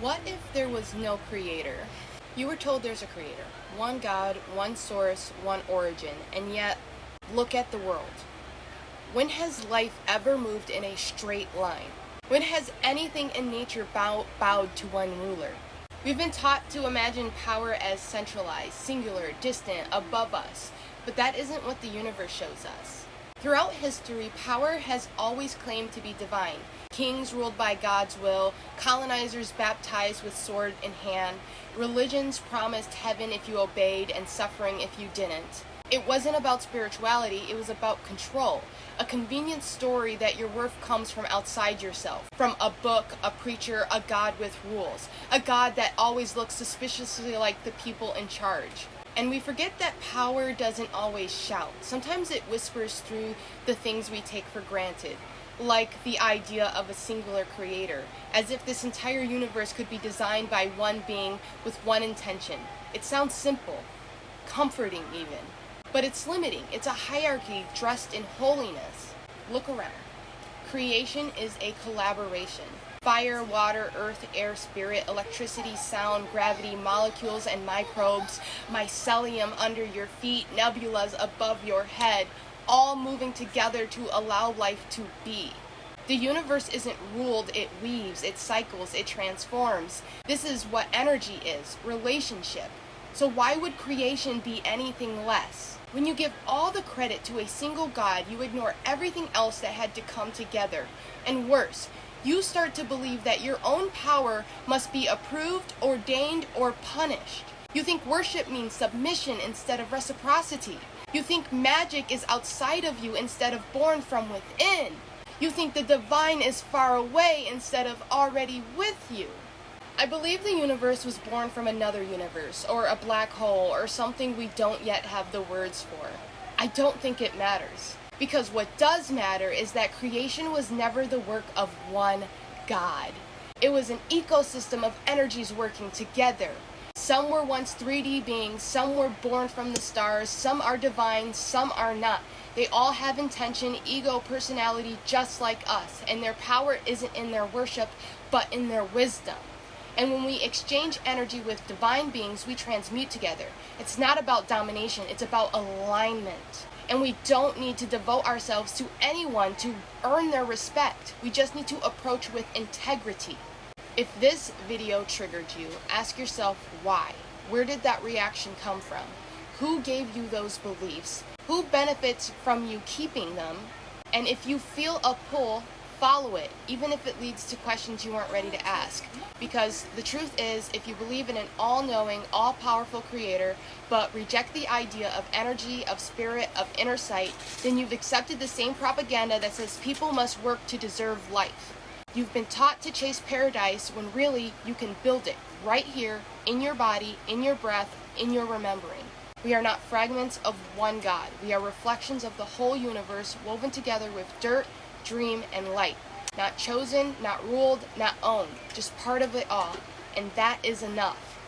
What if there was no creator? You were told there's a creator, one God, one source, one origin, and yet, look at the world. When has life ever moved in a straight line? When has anything in nature bowed to one ruler? We've been taught to imagine power as centralized, singular, distant, above us, but that isn't what the universe shows us. Throughout history, power has always claimed to be divine. Kings ruled by God's will, colonizers baptized with sword in hand, religions promised heaven if you obeyed and suffering if you didn't. It wasn't about spirituality, it was about control. A convenient story that your worth comes from outside yourself. From a book, a preacher, a God with rules. A God that always looks suspiciously like the people in charge. And we forget that power doesn't always shout. Sometimes it whispers through the things we take for granted. Like the idea of a singular creator. As if this entire universe could be designed by one being with one intention. It sounds simple. Comforting even. But it's limiting. It's a hierarchy dressed in holiness. Look around. Creation is a collaboration. Fire, water, earth, air, spirit, electricity, sound, gravity, molecules and microbes, mycelium under your feet, nebulas above your head, all moving together to allow life to be. The universe isn't ruled, it weaves, it cycles, it transforms. This is what energy is, relationship. So why would creation be anything less? When you give all the credit to a single God, you ignore everything else that had to come together. And worse, you start to believe that your own power must be approved, ordained, or punished. You think worship means submission instead of reciprocity. You think magic is outside of you instead of born from within. You think the divine is far away instead of already with you. I believe the universe was born from another universe, or a black hole, or something we don't yet have the words for. I don't think it matters. Because what does matter is that creation was never the work of one God. It was an ecosystem of energies working together. Some were once 3D beings, some were born from the stars, some are divine, some are not. They all have intention, ego, personality, just like us, and their power isn't in their worship, but in their wisdom. And when we exchange energy with divine beings, we transmute together. It's not about domination, it's about alignment. And we don't need to devote ourselves to anyone to earn their respect. We just need to approach with integrity. If this video triggered you, ask yourself why. Where did that reaction come from? Who gave you those beliefs? Who benefits from you keeping them? And if you feel a pull, follow it, even if it leads to questions you aren't ready to ask. Because the truth is, if you believe in an all-knowing, all-powerful creator, but reject the idea of energy, of spirit, of inner sight, then you've accepted the same propaganda that says people must work to deserve life. You've been taught to chase paradise when really you can build it right here, in your body, in your breath, in your remembering. We are not fragments of one God. We are reflections of the whole universe woven together with dirt, dream, and light. Not chosen, not ruled, not owned, just part of it all. And that is enough.